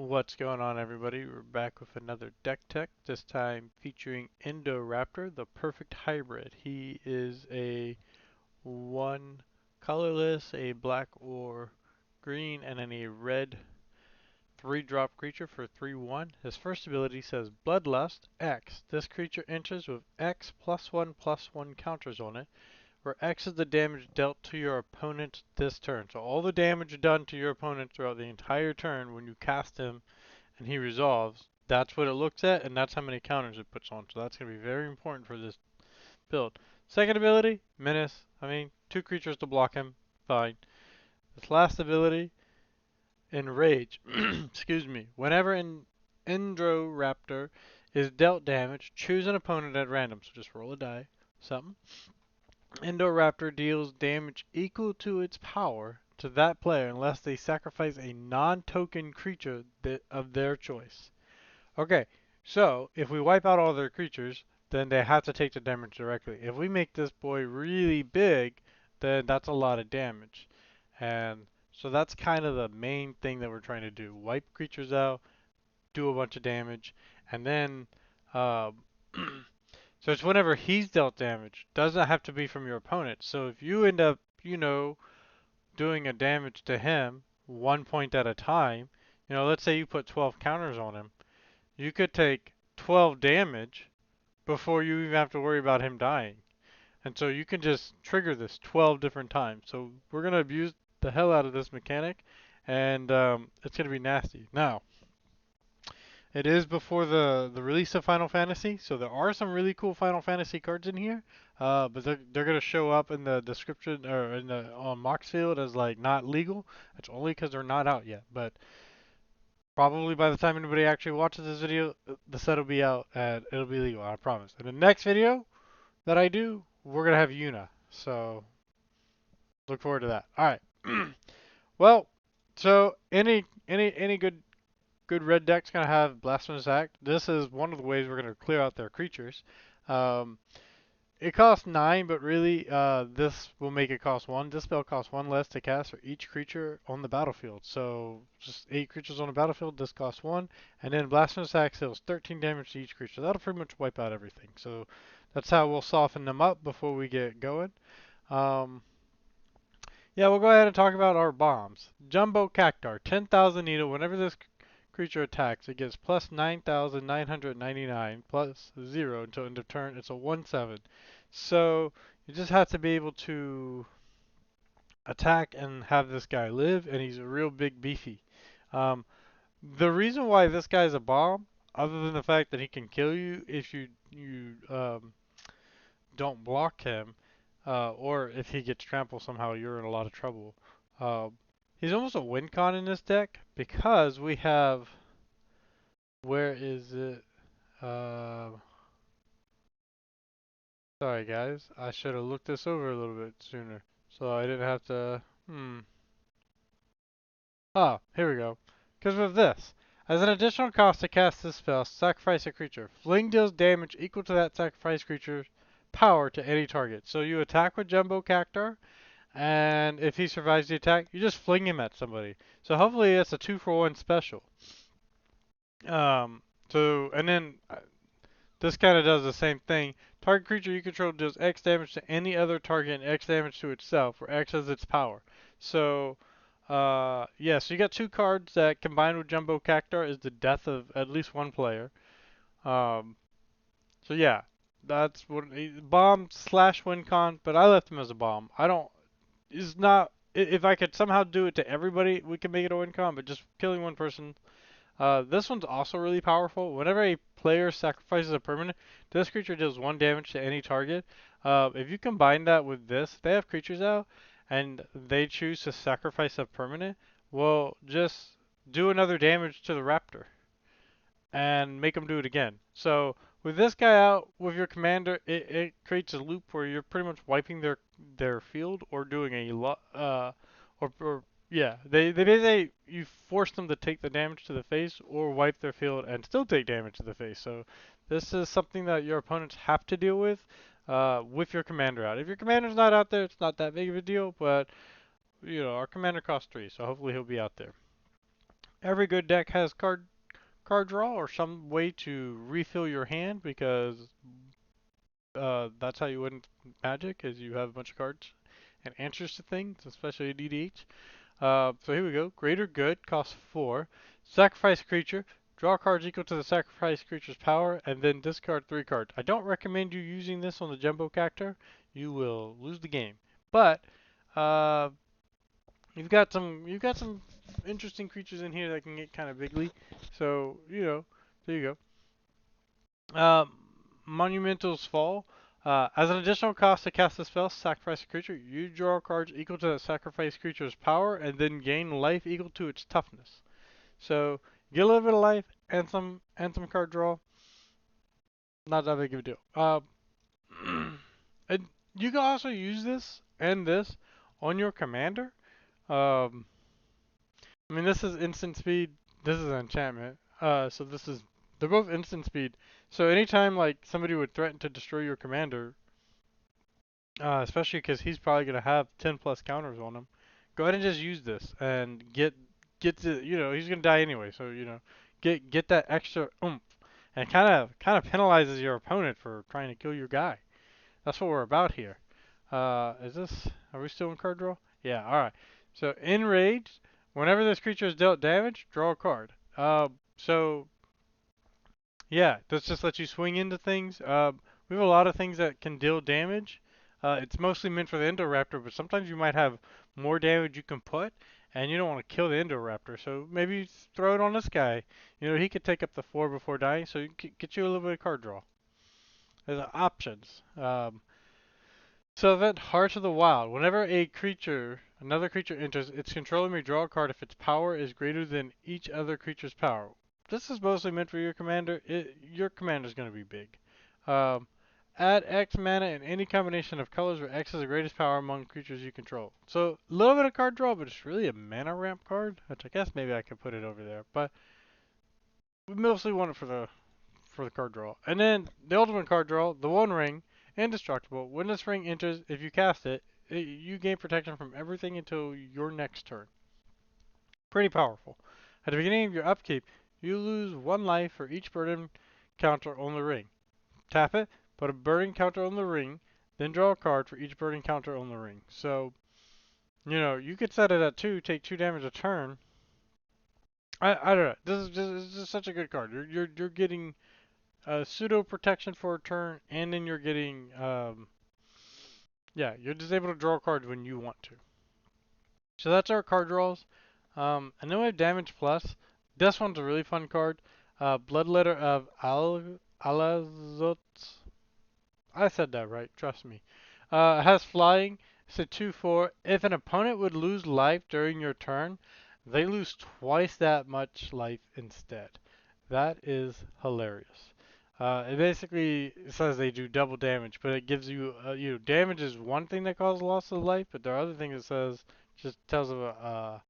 What's going on, everybody? We're back with another deck tech, this time featuring Indoraptor, the perfect hybrid. He is a one colorless, a black or green, and then a red 3-drop creature for 3/1. His first ability says Bloodlust X. This creature enters with X +1/+1 counters on it, where X is the damage dealt to your opponent this turn. So all the damage done to your opponent throughout the entire turn when you cast him and he resolves, that's what it looks at, and that's how many counters it puts on. So that's going to be very important for this build. Second ability, Menace. I mean, 2 creatures to block him, fine. This last ability, Enrage. Excuse me. Whenever an Indoraptor is dealt damage, choose an opponent at random. So just roll a die, something. Indoraptor deals damage equal to its power to that player unless they sacrifice a non-token creature of their choice. Okay, so if we wipe out all their creatures, then they have to take the damage directly. If we make this boy really big, then that's a lot of damage. And so that's kind of the main thing that we're trying to do. Wipe creatures out, do a bunch of damage, and then uh, so it's whenever he's dealt damage. Doesn't have to be from your opponent. So if you end up, doing a damage to him 1 point at a time, let's say you put 12 counters on him, you could take 12 damage before you even have to worry about him dying. And so you can just trigger this 12 different times. So we're going to abuse the hell out of this mechanic, and it's going to be nasty. Now, it is before the release of Final Fantasy, so there are some really cool Final Fantasy cards in here, but they're going to show up in the description or in the on Mox field as like not legal. It's only because they're not out yet, but probably by the time anybody actually watches this video, the set will be out and it'll be legal, I promise. In the next video that I do, we're gonna have Yuna. So look forward to that. Alright. Well, so any good red deck's gonna have Blasphemous Act. This is one of the ways we're gonna clear out their creatures. Um, It costs 9, but really, this will make it cost 1. This spell costs 1 less to cast for each creature on the battlefield. So, just 8 creatures on the battlefield, this costs 1. And then Blasphemous Axe deals 13 damage to each creature. That'll pretty much wipe out everything. So, that's how we'll soften them up before we get going. Um, yeah, we'll go ahead and talk about our bombs. Jumbo Cactar, 10,000 needle. Whenever this creature attacks, it gets plus 9,999 plus 0 until end of turn. It's a 1/7. So you just have to be able to attack and have this guy live, and he's a real big beefy. Um, the reason why this guy's a bomb, other than the fact that he can kill you if you don't block him, or if he gets trampled somehow, you're in a lot of trouble. Uh, he's almost a win con in this deck because we have, where is it? Uh, Sorry guys, I should have looked this over a little bit sooner, so I didn't have to. Ah, here we go. Because with this, as an additional cost to cast this spell, sacrifice a creature. Fling deals damage equal to that sacrificed creature's power to any target. So you attack with Jumbo Cactar, and if he survives the attack, you just fling him at somebody. So hopefully it's a 2-for-1 special. Um, and then this kind of does the same thing. Target creature you control deals X damage to any other target and X damage to itself, where X is its power. So, yeah, so you got 2 cards that combined with Jumbo Cactar is the death of at least one player. Um, so yeah, that's what bomb slash win con, but I left him as a bomb. I don't. Is not. If I could somehow do it to everybody, we can make it a win con, but just killing one person. This one's also really powerful. Whenever a player sacrifices a permanent, this creature deals 1 damage to any target. If you combine that with this, they have creatures out, and they choose to sacrifice a permanent, well, just do another damage to the raptor, and make them do it again. So with this guy out with your commander, it creates a loop where you're pretty much wiping their field or doing a lot, or yeah, they basically you force them to take the damage to the face or wipe their field and still take damage to the face. So this is something that your opponents have to deal with your commander out. If your commander's not out there, it's not that big of a deal, but our commander costs 3, so hopefully he'll be out there. Every good deck has card draw or some way to refill your hand because that's how you win Magic, is you have a bunch of cards and answers to things, especially in EDH. So here we go. Greater Good costs 4. Sacrifice creature. Draw cards equal to the sacrifice creature's power, and then discard 3 cards. I don't recommend you using this on the Jumbo Cactor. You will lose the game. But uh, you've got some interesting creatures in here that can get kind of bigly. So there you go. Monumental's Fall. As an additional cost to cast the spell, sacrifice a creature. You draw cards equal to the sacrifice creature's power, and then gain life equal to its toughness. So get a little bit of life and some card draw. Not that big of a deal. And you can also use this and this on your commander. Um, I mean, this is instant speed. This is an enchantment. So they're both instant speed. So anytime like somebody would threaten to destroy your commander, especially because he's probably gonna have 10 plus counters on him, go ahead and just use this and get to he's gonna die anyway. So get that extra oomph and kind of penalizes your opponent for trying to kill your guy. That's what we're about here. Are we still in card draw? Yeah, alright. So, Enrage, whenever this creature is dealt damage, draw a card. So, yeah, this just lets you swing into things. We have a lot of things that can deal damage. It's mostly meant for the Indoraptor, but sometimes you might have more damage you can put, and you don't want to kill the Indoraptor. So maybe throw it on this guy. He could take up the 4 before dying, so you can get you a little bit of card draw. There's options. So event Heart of the Wild. Whenever another creature enters, its controller may draw a card if its power is greater than each other creature's power. This is mostly meant for your commander. Your commander's going to be big. Um, Add X mana in any combination of colors where X is the greatest power among creatures you control. So a little bit of card draw, but it's really a mana ramp card, which I guess maybe I could put it over there. But we mostly want it for the card draw. And then the ultimate card draw, the One Ring, indestructible. When this ring enters, if you cast it, you gain protection from everything until your next turn. Pretty powerful. At the beginning of your upkeep, you lose 1 life for each burden counter on the ring. Tap it, put a burden counter on the ring, then draw a card for each burden counter on the ring. So, you could set it at 2, take 2 damage a turn. I don't know. This is such a good card. You're getting pseudo protection for a turn, and then you're getting you're just able to draw cards when you want to. So that's our card draws. And then we have Damage Plus. This one's a really fun card. Bloodletter of Alazot. I said that right, trust me. It has flying. It's a 2/4. If an opponent would lose life during your turn, they lose twice that much life instead. That is hilarious. It basically says they do double damage, but it gives you, damage is one thing that causes loss of life, but there are other things it says, just tells of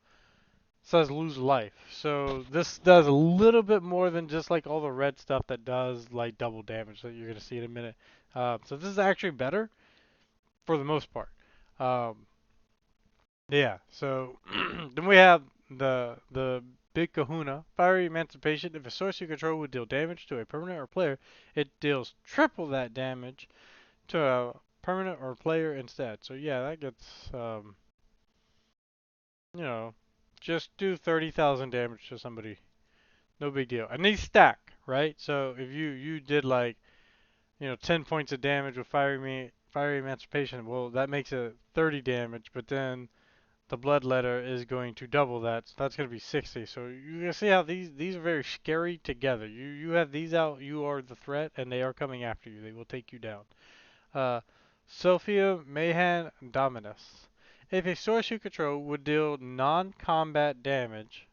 says lose life. So this does a little bit more than just like all the red stuff that does like double damage that you're going to see in a minute. So this is actually better for the most part. Um, yeah, so then we have the big kahuna, Fiery Emancipation. If a source you control would deal damage to a permanent or player, it deals triple that damage to a permanent or player instead. So yeah, that gets, you know, just do 30,000 damage to somebody. No big deal. And these stack, right? So if you did like, 10 points of damage with Fiery Emancipation, well, that makes it 30 damage, but then the Bloodletter is going to double that. So that's going to be 60. So you can see how these are very scary together. You have these out, you are the threat, and they are coming after you. They will take you down. Uh, Sophia Mayhan Dominus. If a source you control would deal non-combat damage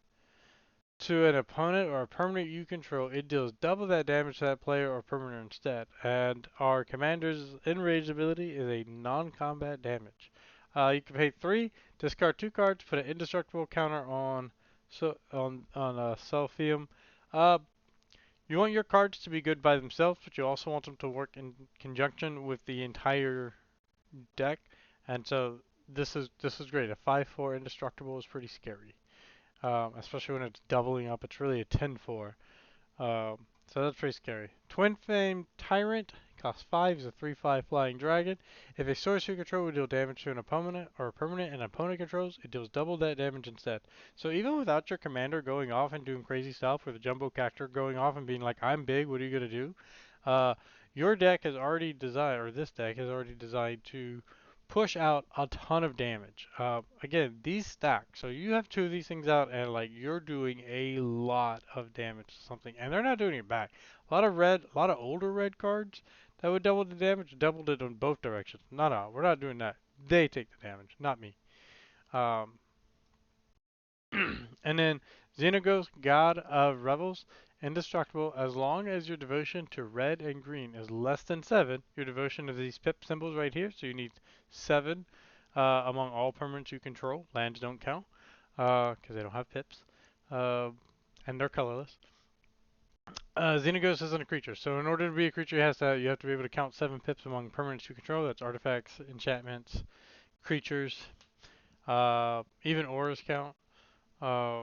to an opponent or a permanent you control, it deals double that damage to that player or permanent instead. And our commander's Enrage ability is a non-combat damage. You can pay 3, discard 2 cards, put an indestructible counter on Selphium. You want your cards to be good by themselves, but you also want them to work in conjunction with the entire deck. And so this is great. A 5/4 indestructible is pretty scary. especially when it's doubling up. It's really a 10-4. So that's pretty scary. Twin Flame Tyrant costs 5, is a 3/5 flying dragon. If a source you control would deal damage to an opponent or a permanent an opponent controls, it deals double that damage instead. So even without your commander going off and doing crazy stuff with a jumbo character going off and being like, I'm big, what are you going to do? Uh, your deck is already designed, or this deck is already designed to push out a ton of damage. Again, these stack, so you have two of these things out, and like you're doing a lot of damage to something, and they're not doing it back. A lot of older red cards that would double the damage, doubled it on both directions. We're not doing that. They take the damage, not me. Um, and then Xenagos, God of Rebels, indestructible as long as your devotion to red and green is less than 7. Your devotion to these pip symbols right here, so you need 7 among all permanents you control. Lands don't count because they don't have pips, uh, and they're colorless. Xenagos isn't a creature, so in order to be a creature, you have to be able to count 7 pips among permanents you control. That's artifacts, enchantments, creatures, even auras count. Uh,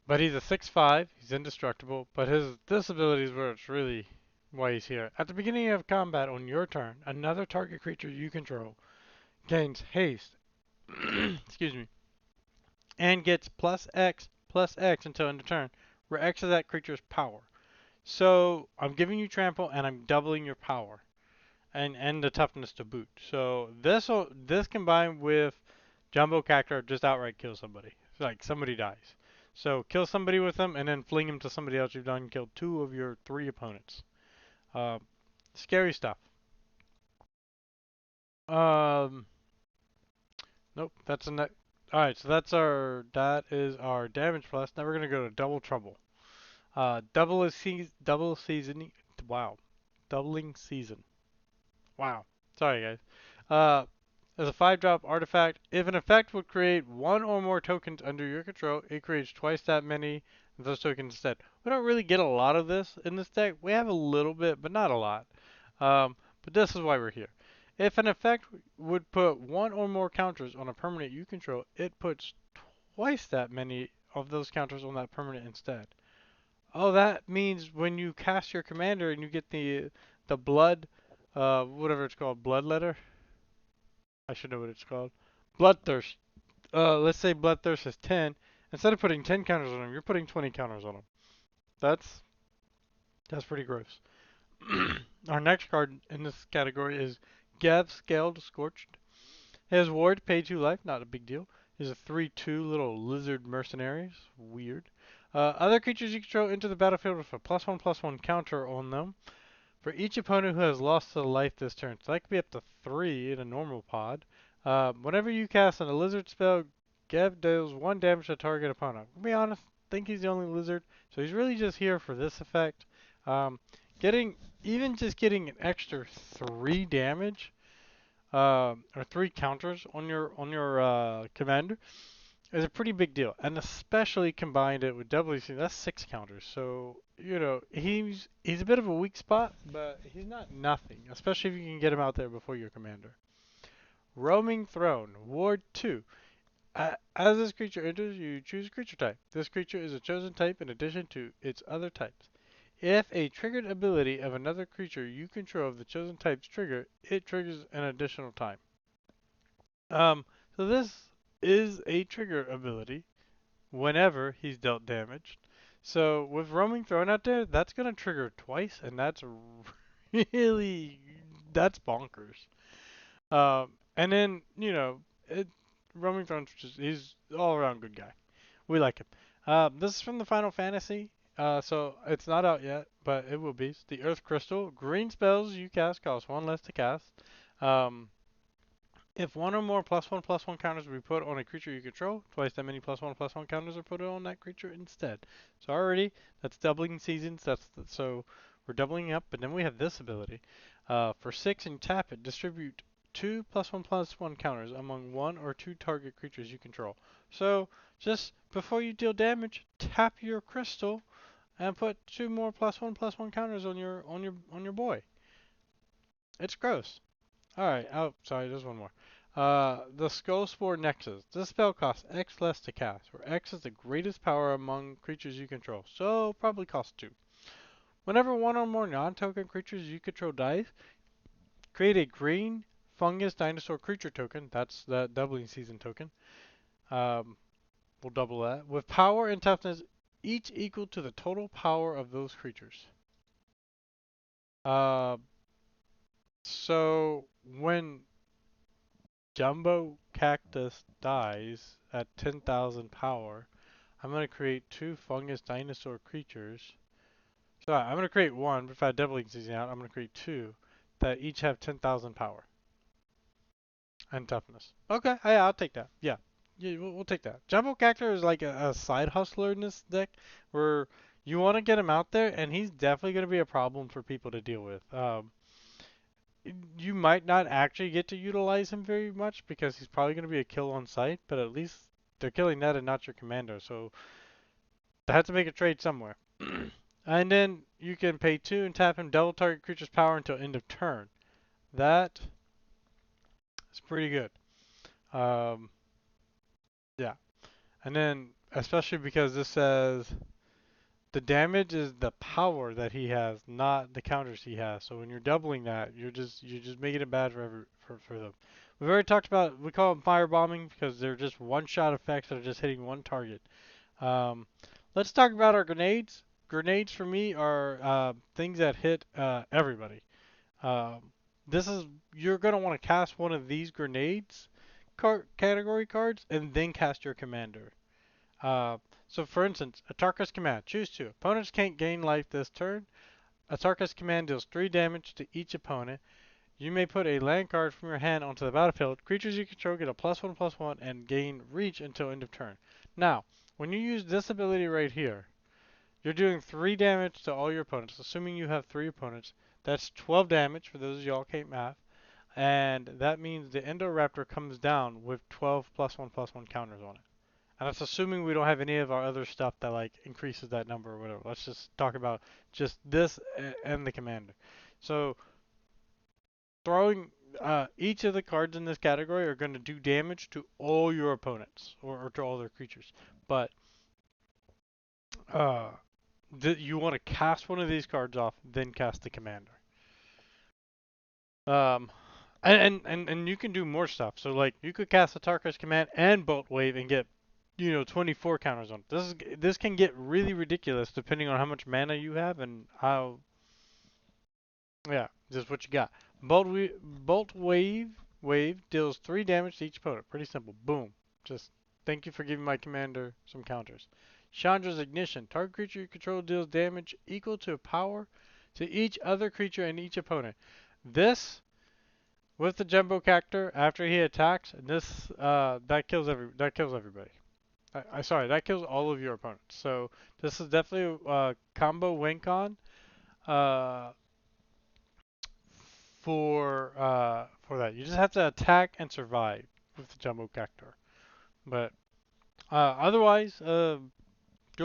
But he's a 6/5, he's indestructible, but this ability is where it's really why he's here. At the beginning of combat on your turn, another target creature you control gains haste, excuse me, and gets plus X until end of turn, where X is that creature's power. So I'm giving you trample and I'm doubling your power and the toughness to boot. So this combined with Jumbo Cactor just outright kills somebody. It's like somebody dies. So kill somebody with them and then fling them to somebody else you've done. Kill 2 of your 3 opponents. Uh, Scary stuff. Um, nope, that's a net. All right, so that is our damage plus. Now we're gonna go to double trouble. Double seasoning. Wow, doubling season. Wow. Sorry guys. Uh, As a 5-drop artifact, if an effect would create 1 or more tokens under your control, it creates twice that many of those tokens instead. We don't really get a lot of this in this deck. We have a little bit, but not a lot. But this is why we're here. If an effect would put 1 or more counters on a permanent you control, it puts twice that many of those counters on that permanent instead. Oh, that means when you cast your commander and you get the blood, whatever it's called, blood letter. I should know what it's called. Bloodthirst. Let's say Bloodthirst is 10. Instead of putting 10 counters on them, you're putting 20 counters on them. That's that's pretty gross. Our next card in this category is Gav Scaled Scorched. His ward, pay 2 life, not a big deal. He's a 3/2 little lizard mercenaries. Weird. Other creatures you control enter the battlefield with a +1/+1 counter on them. For each opponent who has lost a life this turn, so that could be up to 3 in a normal pod. Whenever you cast a lizard spell, Gev deals 1 damage to target opponent. To be honest, I think he's the only lizard, so he's really just here for this effect. Um, just getting an extra 3 damage, or 3 counters on your commander is a pretty big deal, and especially combined it with WC, that's 6 counters. So he's a bit of a weak spot, but he's not nothing, especially if you can get him out there before your commander. Roaming Throne, Ward 2. As this creature enters, you choose a creature type. This creature is a chosen type in addition to its other types. If a triggered ability of another creature you control of the chosen type's trigger, it triggers an additional time. So this is a trigger ability whenever he's dealt damage. So with Roaming Throne out there, that's going to trigger twice, and that's really, that's bonkers. And then, Roaming Throne's he's all around good guy. We like him. This is from the Final Fantasy, so it's not out yet, but it will be. It's the Earth Crystal. Green spells you cast cost 1 less to cast. If 1 or more +1/+1 counters we put on a creature you control, twice that many +1/+1 counters are put on that creature instead. So already, that's doubling seasons. So we're doubling up, but then we have this ability. For 6 and tap it, distribute 2 +1/+1 counters among 1 or 2 target creatures you control. So just before you deal damage, tap your crystal and put 2 more +1/+1 counters on your boy. It's gross. All right. Oh, sorry. There's one more. The Skull Spore Nexus. This spell costs X less to cast, where X is the greatest power among creatures you control, so probably costs 2. Whenever one or more non-token creatures you control dies, create a green fungus dinosaur creature token. That's the doubling season token. Um, we'll double that. With power and toughness each equal to the total power of those creatures. Uh, so when Jumbo Cactus dies at 10,000 power, I'm going to create 2 fungus dinosaur creatures. So I'm going to create 1, but if I doubling season out, I'm going to create 2 that each have 10,000 power and toughness. Okay, yeah, I'll take that. Yeah, yeah, we'll take that. Jumbo Cactus is like a side hustler in this deck, where you want to get him out there, and he's definitely going to be a problem for people to deal with. You might not actually get to utilize him very much because he's probably going to be a kill on sight, but at least they're killing that and not your commander, so they have to make a trade somewhere. And then you can pay 2 and tap him, double target creature's power until end of turn. That is pretty good. Um, yeah. And then, especially because this says the damage is the power that he has, not the counters he has. So when you're doubling that, you're just making it bad for them. We've already talked about, we call them firebombing because they're just one-shot effects that are just hitting one target. Um, let's talk about our grenades. Grenades for me are things that hit everybody. Um, this is you're gonna want to cast one of these grenades category cards and then cast your commander. Uh, so for instance, Atarka's Command. Choose 2. Opponents can't gain life this turn. Atarka's Command deals 3 damage to each opponent. You may put a land card from your hand onto the battlefield. Creatures you control get a +1/+1 and gain reach until end of turn. Now, when you use this ability right here, you're doing 3 damage to all your opponents, assuming you have 3 opponents. That's 12 damage for those of y'all can't math. And that means the Indoraptor comes down with 12 +1/+1 counters on it. And that's assuming we don't have any of our other stuff that like increases that number or whatever. Let's just talk about just this and the commander. So throwing each of the cards in this category are going to do damage to all your opponents or to all their creatures. But uh, you want to cast one of these cards off, then cast the commander. Um, and you can do more stuff. So like you could cast the Tarkar's Command and Bolt Wave and get 24 counters on it. This can get really ridiculous depending on how much mana you have and how just what you got. Bolt Wave deals 3 damage to each opponent. Pretty simple. Boom. Just thank you for giving my commander some counters. Chandra's Ignition. Target creature you control deals damage equal to power to each other creature and each opponent. This with the Jumbo Cactor after he attacks, this that kills everybody. Sorry, that kills all of your opponents. So this is definitely a combo win con uh, for that. You just have to attack and survive with the Jumbo Cactor. But otherwise, do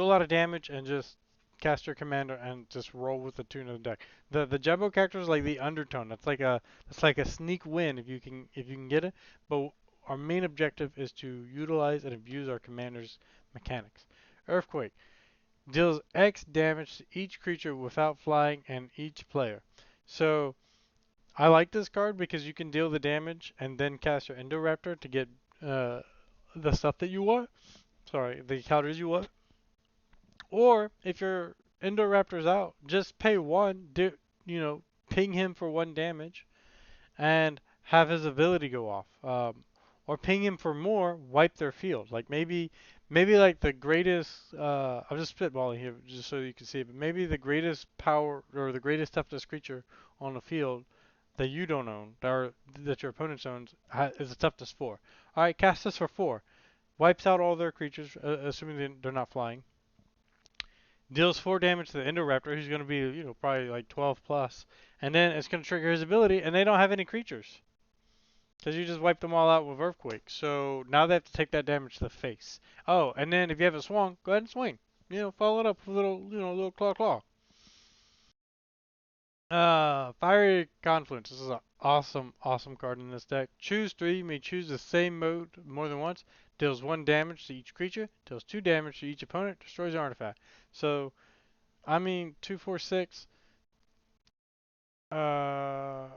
a lot of damage and just cast your commander and just roll with the tune of the deck. The Jumbo Cactor is like the undertone. That's like a sneak win if you can get it. But our main objective is to utilize and abuse our commander's mechanics. Earthquake deals X damage to each creature without flying and each player. So I like this card because you can deal the damage and then cast your Indoraptor to get the stuff that you want. Sorry, the counters you want. Or if your Indoraptor's out, just pay 1, ping him for 1 damage and have his ability go off. Or ping him for more, wipe their field. Like maybe like the greatest. I'm just spitballing here just so you can see it. But maybe the greatest power or the greatest toughness creature on the field that you don't own, or that your opponent owns, is a toughness 4. All right, cast this for 4. Wipes out all their creatures, assuming they're not flying. Deals 4 damage to the Indoraptor, who's going to be, probably like 12 plus. And then it's going to trigger his ability, and they don't have any creatures. Because you just wiped them all out with Earthquake. So now they have to take that damage to the face. Oh, and then if you have a swung, go ahead and swing. Follow it up with a little claw. Fiery Confluence. This is an awesome, awesome card in this deck. Choose 3, you may choose the same mode more than once. Deals 1 damage to each creature, deals 2 damage to each opponent, destroys an artifact. So, I mean, 2, 4, 6. Uh,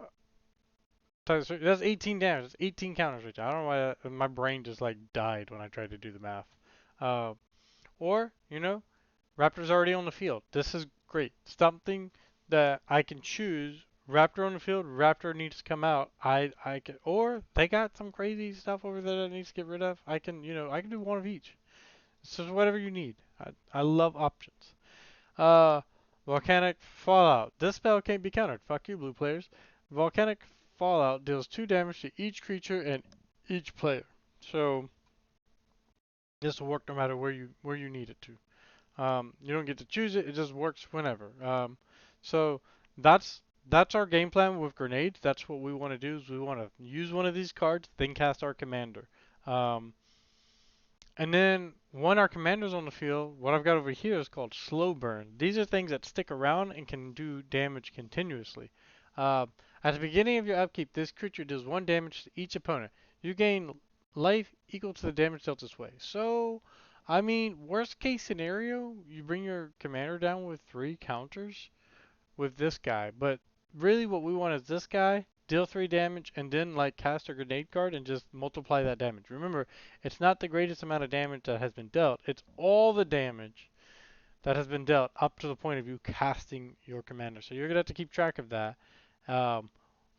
that's 18 damage. That's 18 counters right there. I don't know why my brain just like died when I tried to do the math. Uh, or, Raptor's already on the field. This is great. Something that I can choose. Raptor on the field. Raptor needs to come out. I can, or they got some crazy stuff over there that needs to get rid of. I can do one of each. It's just whatever you need. I love options. Uh, Volcanic Fallout. This spell can't be countered. Fuck you, blue players. Volcanic Fallout deals 2 damage to each creature and each player. So this will work no matter where you need it to. You don't get to choose it; it just works whenever. So that's that's our game plan with grenades. That's what we want to do. Is we want to use one of these cards, then cast our commander. Um, and then when our commander's on the field, what I've got over here is called slow burn. These are things that stick around and can do damage continuously. Uh, at the beginning of your upkeep, this creature does 1 damage to each opponent. You gain life equal to the damage dealt this way. So, I mean, worst case scenario, you bring your commander down with 3 counters with this guy. But really what we want is this guy, deal 3 damage, and then like cast a grenade card and just multiply that damage. Remember, it's not the greatest amount of damage that has been dealt, it's all the damage that has been dealt up to the point of you casting your commander. So you're going to have to keep track of that. Um,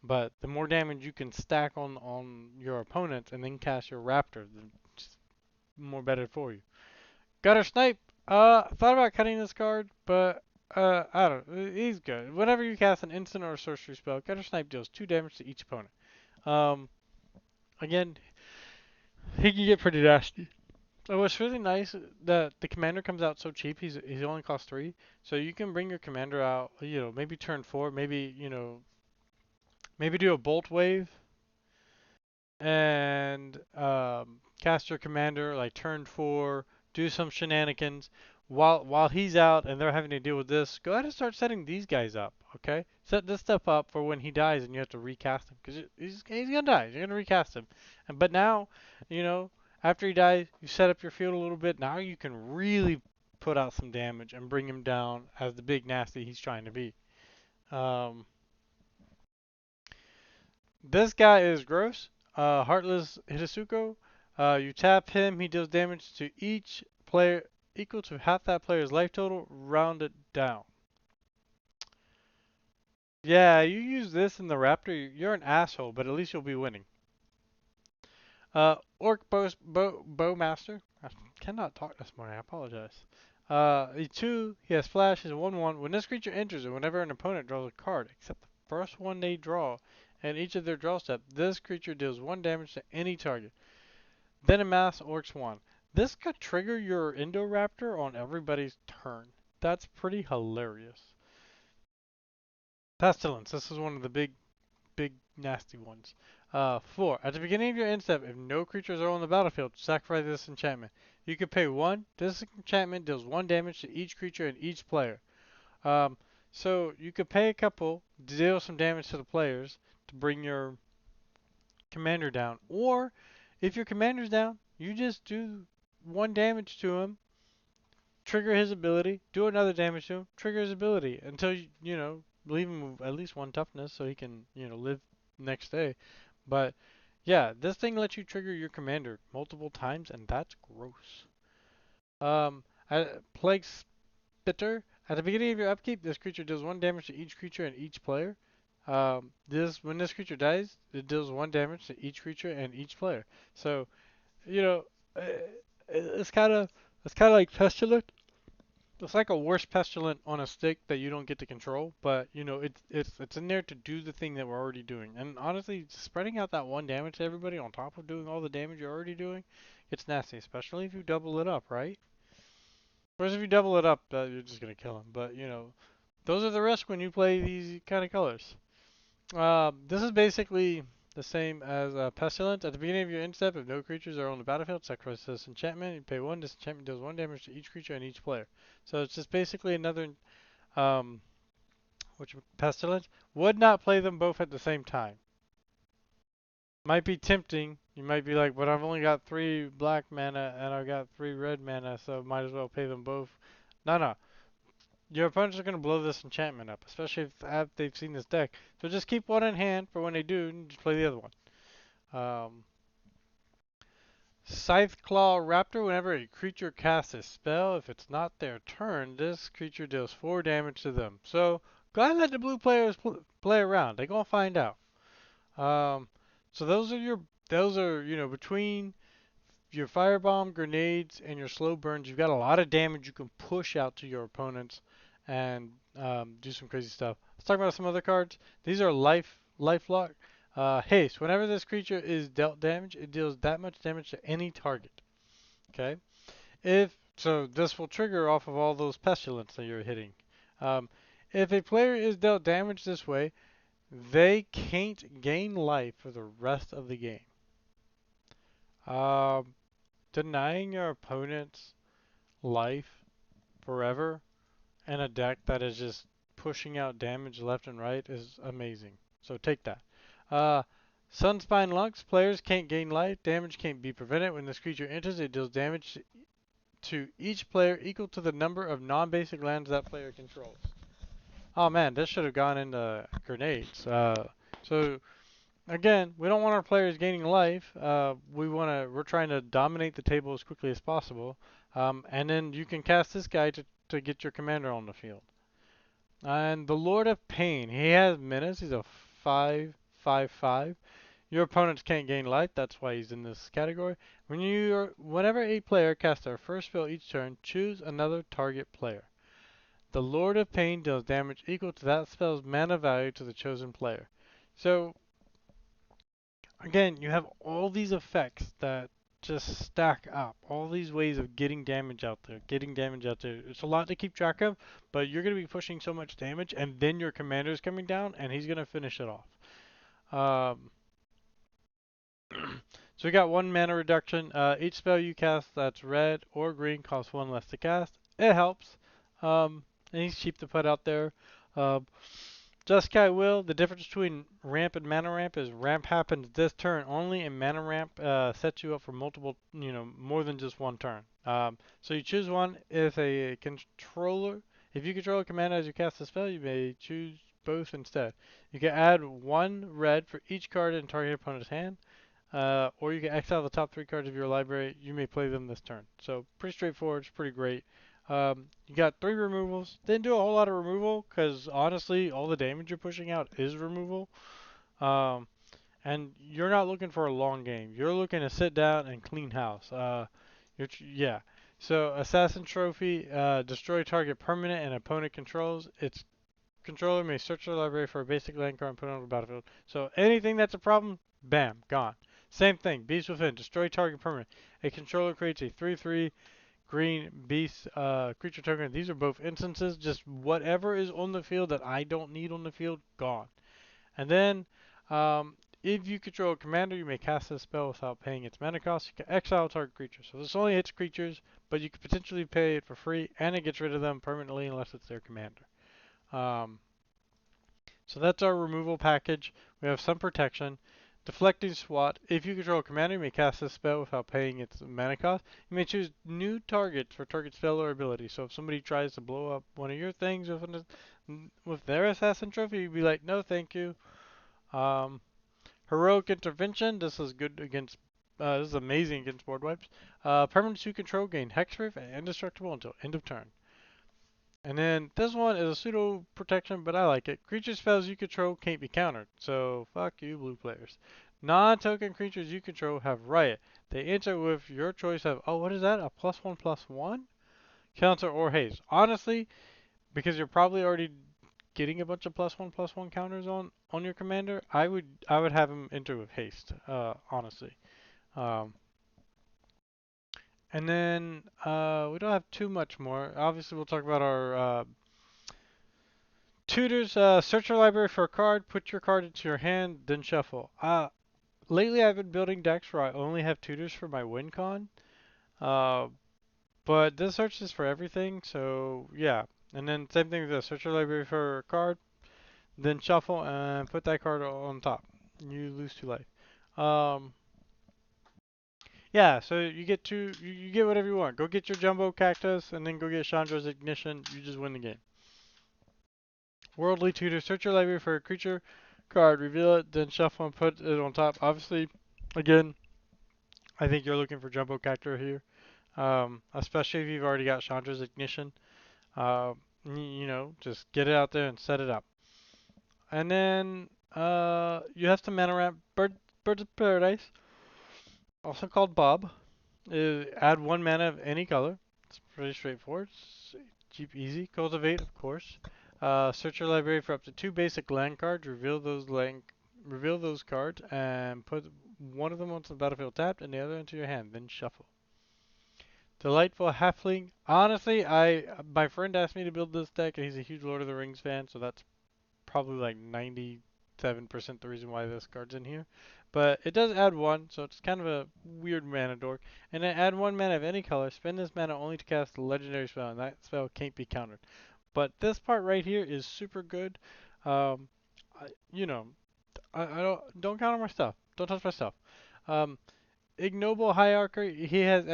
but the more damage you can stack on your opponent and then cast your raptor, the more better for you. Gutter Snipe. Thought about cutting this card, but I don't know. He's good. Whenever you cast an instant or a sorcery spell, Gutter Snipe deals 2 damage to each opponent. Um, again, he can get pretty nasty. So what's really nice that the commander comes out so cheap. He's only cost 3, so you can bring your commander out. Maybe turn 4. Maybe do a bolt wave and cast your commander like turn 4, do some shenanigans while he's out and they're having to deal with this. Go ahead and start setting these guys up, okay? Set this stuff up for when he dies and you have to recast him because he's gonna die. You're gonna recast him, but now, you know, after he dies, you set up your field a little bit. Now you can really put out some damage and bring him down as the big nasty he's trying to be. Um, This guy is gross. Heartless Hitasuko. You tap him, he deals damage to each player equal to half that player's life total, rounded down. Yeah, you use this in the Raptor, you're an asshole, but at least you'll be winning. Orc Bowmaster. I cannot talk this morning, I apologize. He has flash, he's a 1/1. When this creature enters and whenever an opponent draws a card, except the first one they draw, and each of their draw step, this creature deals 1 damage to any target. Then amass Orcs 1. This could trigger your Indoraptor on everybody's turn. That's pretty hilarious. Pestilence. This is one of the big nasty ones. 4. At the beginning of your end step, if no creatures are on the battlefield, sacrifice this enchantment. You can pay 1. This enchantment deals 1 damage to each creature and each player. Um, so you could pay a couple, deal some damage to the players to bring your commander down. Or if your commander's down, you just do 1 damage to him, trigger his ability, do another damage to him, trigger his ability until you leave him with at least 1 toughness so he can live next day. But yeah, this thing lets you trigger your commander multiple times, and that's gross. Um, Plague Spitter. At the beginning of your upkeep, this creature deals 1 damage to each creature and each player. When this creature dies, it deals 1 damage to each creature and each player. So, you know, uh, it's kind of like Pestilent. It's like a worse Pestilent on a stick that you don't get to control, but it's in there to do the thing that we're already doing. And honestly, spreading out that 1 damage to everybody on top of doing all the damage you're already doing, it's nasty, especially if you double it up, right? Whereas if you double it up, you're just gonna kill him. But those are the risks when you play these kind of colors. This is basically the same as Pestilence. At the beginning of your end step, if no creatures are on the battlefield, sacrifice this enchantment. You pay 1. This enchantment deals 1 damage to each creature and each player. So it's just basically another, um, which Pestilence. Would not play them both at the same time. Might be tempting. You might be like, but I've only got 3 black mana and I've got 3 red mana, so might as well pay them both. No, no. Your opponents are going to blow this enchantment up, especially if they've seen this deck. So just keep one in hand for when they do, and just play the other one. Scytheclaw Raptor, whenever a creature casts a spell, if it's not their turn, this creature deals 4 damage to them. So go ahead and let the blue players play around. They're going to find out. Um, so those are, between your firebomb, grenades, and your slow burns, you've got a lot of damage you can push out to your opponents and do some crazy stuff. Let's talk about some other cards. These are lifelock. Haste. Whenever this creature is dealt damage, it deals that much damage to any target. Okay. If so, this will trigger off of all those pestilence that you're hitting. Um, if a player is dealt damage this way, they can't gain life for the rest of the game. Um, Denying your opponent's life forever in a deck that is just pushing out damage left and right is amazing. So take that. Uh, Sunspine Lux, players can't gain life. Damage can't be prevented. When this creature enters, it deals damage to each player equal to the number of non-basic lands that player controls. Oh man, this should have gone into grenades. So again, we don't want our players gaining life. We're trying to dominate the table as quickly as possible. And then you can cast this guy to get your commander on the field. And the Lord of Pain, he has menace. He's a 5/5/5. Your opponents can't gain life. That's why he's in this category. Whenever a player casts their first spell each turn, choose another target player. The Lord of Pain deals damage equal to that spell's mana value to the chosen player. So again, you have all these effects that just stack up. All these ways of getting damage out there, It's a lot to keep track of, but you're going to be pushing so much damage, and then your commander's coming down, and he's going to finish it off. So we got 1 mana reduction. Each spell you cast that's red or green costs 1 less to cast. It helps. And he's cheap to put out there. Jeskai Will, the difference between ramp and mana ramp is ramp happens this turn only, and mana ramp sets you up for multiple, more than just one turn. So you choose one. If you control a commander as you cast a spell, you may choose both instead. You can add 1 red for each card in target opponent's hand, or you can exile the top 3 cards of your library. You may play them this turn. So pretty straightforward. It's pretty great. You got 3 removals. Didn't do a whole lot of removal because honestly, all the damage you're pushing out is removal. And you're not looking for a long game. You're looking to sit down and clean house. Yeah. So Assassin Trophy, destroy target permanent and opponent controls. Its controller may search their library for a basic land card and put it on the battlefield. So anything that's a problem, bam, gone. Same thing, Beast Within, destroy target permanent. A controller creates a 3/3 green beast creature token. These are both instances. Just whatever is on the field that I don't need on the field, gone. And then, if you control a commander, you may cast this spell without paying its mana cost. You can exile target creature. So this only hits creatures, but you could potentially pay it for free, and it gets rid of them permanently unless it's their commander. So that's our removal package. We have some protection. Deflecting Swat. If you control a commander, you may cast this spell without paying its mana cost. You may choose new targets for target spell or ability. So if somebody tries to blow up one of your things with their Assassin Trophy, you'd be like, no thank you. Heroic Intervention. This is good against, this is amazing against board wipes. Permanents you control gain Hexproof and Indestructible until end of turn. And then this one is a pseudo protection, but I like it. Creature spells you control can't be countered, so fuck you, blue players. Non-token creatures you control have Riot. They enter with your choice of, oh, what is that? A +1/+1? Counter or haste. Honestly, because you're probably already getting a bunch of +1/+1 counters on your commander, I would have him enter with haste. Honestly. And then we don't have too much more. Obviously, we'll talk about our tutors. Search your library for a card, put your card into your hand, then shuffle. Lately, I've been building decks where I only have tutors for my win con. But this search is for everything, so yeah. And then same thing with this. Search your library for a card, then shuffle and put that card on top. You lose 2 life. Um, yeah, so you get you get whatever you want. Go get your jumbo cactus, and then go get Chandra's ignition. You just win the game. Worldly tutor. Search your library for a creature card, reveal it, then shuffle and put it on top. Obviously, again, I think you're looking for jumbo cactus here, especially if you've already got Chandra's ignition. Uh, you know, just get it out there and set it up. And then you have some mana ramp. Birds of Paradise, also called Bob. Add one mana of any color. It's pretty straightforward. It's cheap, easy. Cultivate, of course. Search your library for up to 2 basic land cards. Reveal those cards and put one of them onto the battlefield tapped and the other into your hand. Then shuffle. Delightful Halfling. Honestly, my friend asked me to build this deck, and he's a huge Lord of the Rings fan, so that's probably like 97% the reason why this card's in here. But it does add 1, so it's kind of a weird mana dork. And then add 1 mana of any color. Spend this mana only to cast a legendary spell, and that spell can't be countered. But this part right here is super good. Um, you know, I don't counter my stuff. Don't touch my stuff. Um, Ignoble Hierarchy, he has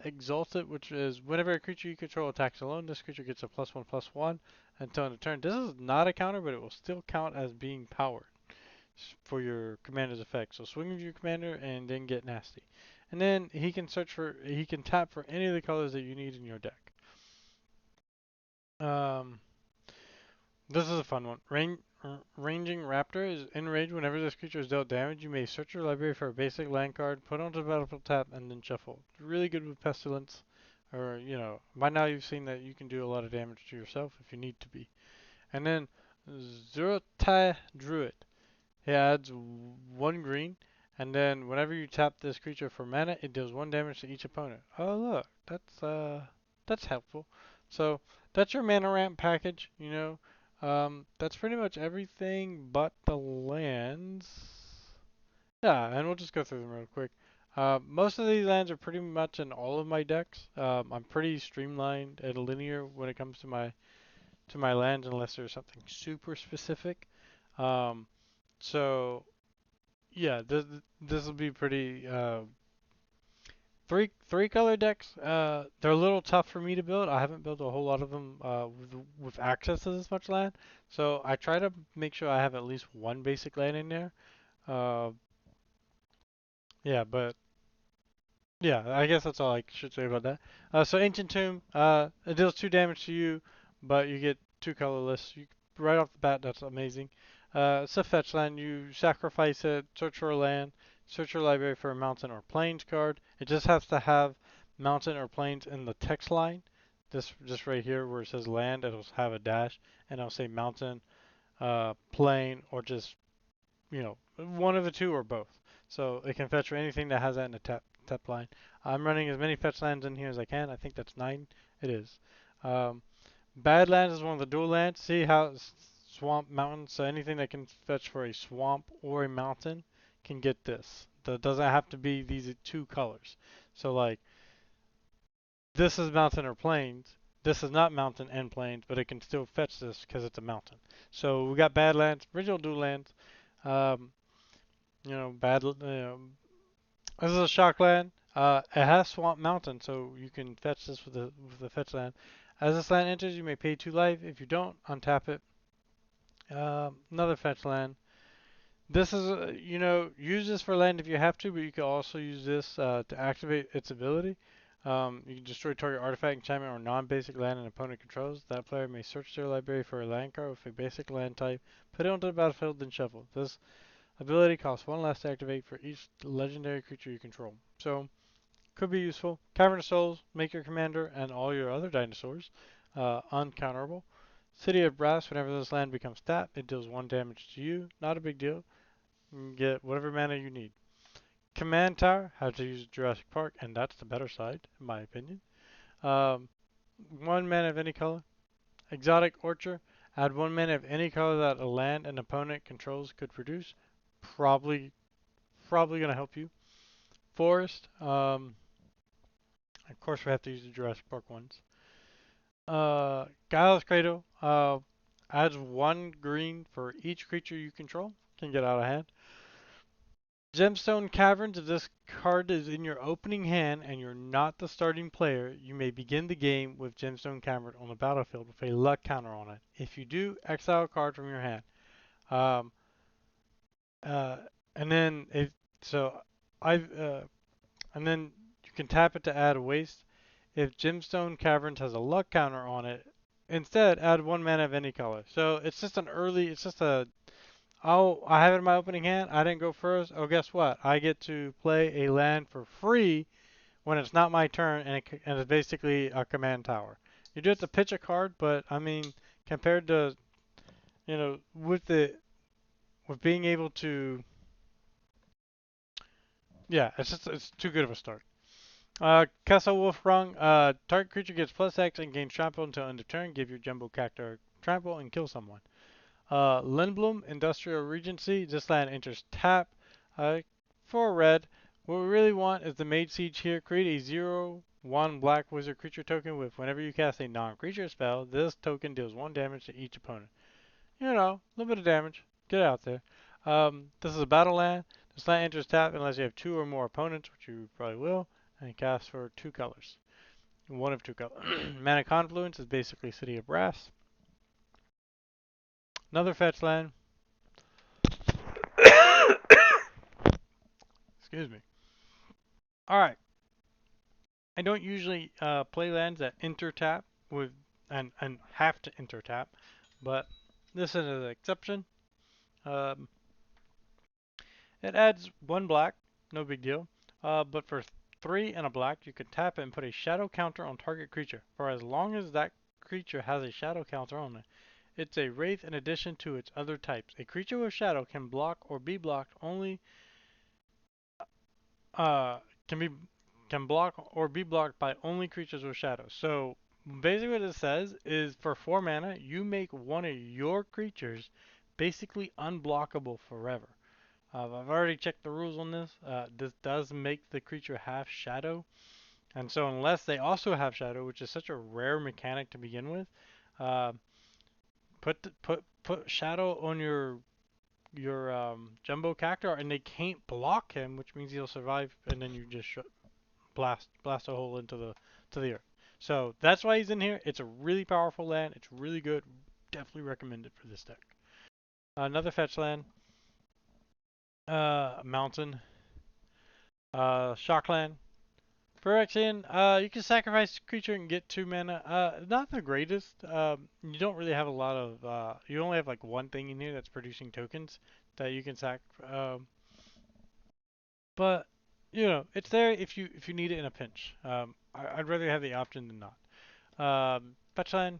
Exalted, which is whenever a creature you control attacks alone, this creature gets a +1/+1 until end of turn. This is not a counter, but it will still count as being powered for your commander's effect. So swing with your commander and then get nasty. And then he can tap for any of the colors that you need in your deck. Um, this is a fun one. Ranging Raptor is Enrage. Whenever this creature is dealt damage, you may search your library for a basic land card, put it onto the battlefield tap, and then shuffle. Really good with Pestilence. Or, you know, by now you've seen that you can do a lot of damage to yourself if you need to be. And then Zurotai Druid. He adds 1 green, and then whenever you tap this creature for mana, it deals 1 damage to each opponent. Oh look, that's helpful. So that's your mana ramp package, you know. That's pretty much everything but the lands. Yeah, and we'll just go through them real quick. Most of these lands are pretty much in all of my decks. I'm pretty streamlined and linear when it comes to my lands, unless there's something super specific. Um, so yeah, this will be pretty three color decks. They're a little tough for me to build. I haven't built a whole lot of them with access to this much land, so I try to make sure I have at least one basic land in there. Uh, yeah, but yeah, I guess that's all I should say about that. So Ancient Tomb, it deals 2 damage to you, but you get 2 colorless. Right off the bat, that's amazing. It's a fetch land. You sacrifice it, search for a land, search your library for a mountain or plains card. It just has to have mountain or plains in the text line. This just right here where it says land, it'll have a dash, and it'll say mountain, plain, or just one of the two or both. So it can fetch for anything that has that in the tap line. I'm running as many fetch lands in here as I can. I think that's 9. It is. Um, Badlands is one of the dual lands. See how swamp mountain. So anything that can fetch for a swamp or a mountain can get this. That doesn't have to be these 2 colors. So like this is mountain or plains. This is not mountain and plains, but it can still fetch this because it's a mountain. So we got Badlands, original dual lands. Um, this is a shockland. It has Swamp Mountain, so you can fetch this with the fetch land. As this land enters, you may pay 2 life. If you don't, untap it. Another fetch land. This is, use this for land if you have to, but you can also use this to activate its ability. You can destroy target artifact, enchantment, or non-basic land an opponent controls. That player may search their library for a land card with a basic land type, put it onto the battlefield, then shuffle. This ability costs 1 less to activate for each legendary creature you control. So, could be useful. Cavern of Souls, make your commander and all your other dinosaurs uncounterable. City of Brass, whenever this land becomes tapped, it deals 1 damage to you. Not a big deal. You can get whatever mana you need. Command Tower, how to use Jurassic Park, and that's the better side, in my opinion. 1 mana of any color. Exotic Orchard, add 1 mana of any color that a land an opponent controls could produce. Probably going to help you. Forest, of course we have to use the Jurassic Park ones. Guileless Cradle, adds 1 green for each creature you control. Can get out of hand. Gemstone Caverns, if this card is in your opening hand and you're not the starting player, you may begin the game with Gemstone Cavern on the battlefield with a luck counter on it. If you do, exile a card from your hand. Um, uh, and then if so, I've and then you can tap it to add a waste. If Gemstone Caverns has a luck counter on it, instead add 1 mana of any color. So it's just an early. It's just a Oh, I have it in my opening hand. I didn't go first. Oh, guess what? I get to play a land for free when it's not my turn, and it's basically a command tower. You do have to pitch a card, but I mean, compared to with being able to, yeah, it's too good of a start. Castle Wolf Rung. Target creature gets +X and gains trample until end of turn. Give your Jumbo Cactar trample and kill someone. Lindblom, Industrial Regency. This land enters tap. For red, what we really want is the Mage Siege here. Create a 0/1 black wizard creature token with whenever you cast a non-creature spell, this token deals 1 damage to each opponent. You know, a little bit of damage. Get it out there. This is a battle land. This land enters tap unless you have 2 or more opponents, which you probably will, and casts for 2 colors. One of 2 colors. Mana Confluence is basically City of Brass. Another fetch land. Excuse me. Alright. I don't usually play lands that enter tap with and have to enter tap, but this is an exception. Um, it adds 1 black, no big deal. But for 3 and a black, you can tap it and put a shadow counter on target creature for as long as that creature has a shadow counter on it. It's a wraith in addition to its other types. A creature with shadow can block or be blocked only uh, can be can block or be blocked by only creatures with shadow. So basically what it says is for 4 mana, you make one of your creatures basically unblockable forever. I've already checked the rules on this. This does make the creature have shadow. And so unless they also have shadow, which is such a rare mechanic to begin with, uh, put shadow on your jumbo cactar and they can't block him, which means he'll survive, and then you just blast a hole into the earth. So that's why he's in here. It's a really powerful land. It's really good. Definitely recommend it for this deck. Another fetch land. Mountain. Shockland. For Phyrexian, you can sacrifice a creature and get 2 mana. Not the greatest. You don't really have a lot of. You only have like one thing in here that's producing tokens that you can sack. But you know, it's there if you need it in a pinch. I'd rather have the option than not. Fetch land,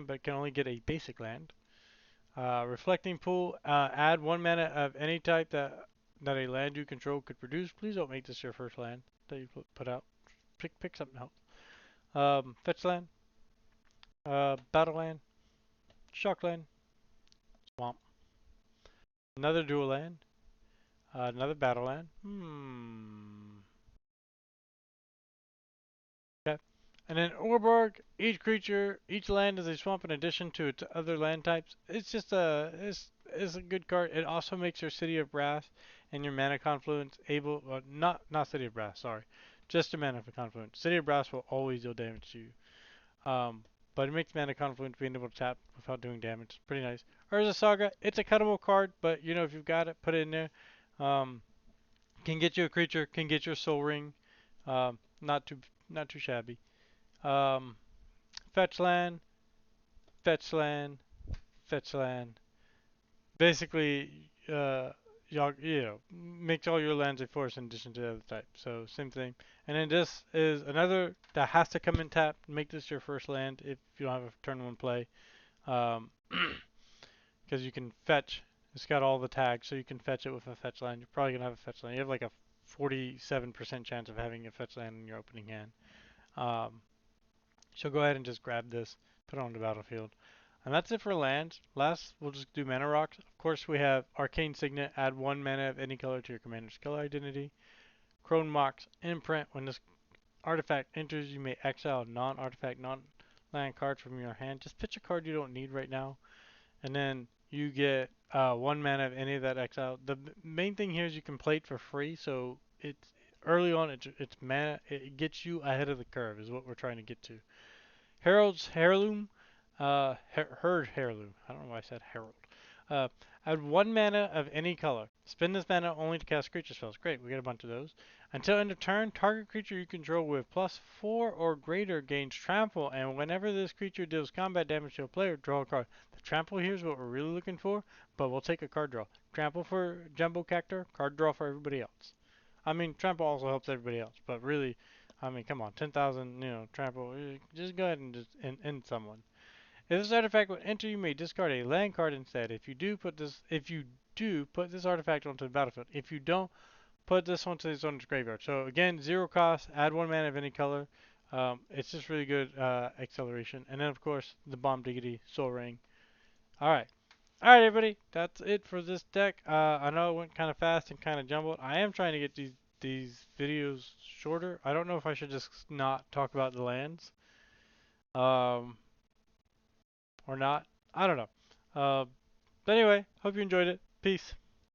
but can only get a basic land. Reflecting Pool, add 1 mana of any type that a land you control could produce. Please don't make this your first land that you put out. Pick something else. Fetch land, battle land, shock land, swamp. Another dual land, another battle land. Okay. And then Orborg, each land is a swamp in addition to its other land types. It's a good card. It also makes your City of Brass and your Mana Confluence able, not City of Brass, sorry, just your Mana Confluence. City of Brass will always deal damage to you. But it makes Mana Confluence being able to tap without doing damage. Pretty nice. Urza Saga, it's a cuttable card, but you know if you've got it, put it in there. Can get you a creature, can get your Soul Ring. Not too shabby. Um, fetch land, fetch land, fetch land. Basically, makes all your lands a force in addition to the other type. So same thing. And then this is another that has to come in tap. Make this your first land if you don't have a turn 1 play. Because you can fetch. It's got all the tags, so you can fetch it with a fetch land. You're probably gonna have a fetch land. You have like a 47% chance of having a fetch land in your opening hand. So go ahead and just grab this, put it on the battlefield. And that's it for lands. Last, we'll just do mana rocks. Of course, we have Arcane Signet, add 1 mana of any color to your commander's color identity. Crone Mox Imprint, when this artifact enters, you may exile non-artifact, non-land cards from your hand. Just pitch a card you don't need right now. And then you get 1 mana of any of that exile. The main thing here is you can play it for free, so it's early on. It's mana. It gets you ahead of the curve, is what we're trying to get to. Herald's Heirloom, Herd Heirloom. I don't know why I said Herald. Uh, add 1 mana of any color. Spend this mana only to cast creature spells. Great, we get a bunch of those. Until end of turn, target creature you control with +4 or greater gains trample, and whenever this creature deals combat damage to a player, draw a card. The trample here is what we're really looking for, but we'll take a card draw. Trample for Jumbo Cactor, card draw for everybody else. I mean, trample also helps everybody else, but really, I mean, come on, 10,000, trample. Just go ahead and just end someone. If this artifact would enter, you may discard a land card instead. If you do, put this artifact onto the battlefield. If you don't, put this onto its owner's graveyard. So again, 0 cost, add 1 mana of any color. It's just really good acceleration. And then of course the Bomb Diggity Soul Ring. All right. All right, everybody. That's it for this deck. I know it went kind of fast and kind of jumbled. I am trying to get these videos shorter. I don't know if I should just not talk about the lands, um, or not. I don't know. But anyway, hope you enjoyed it. Peace.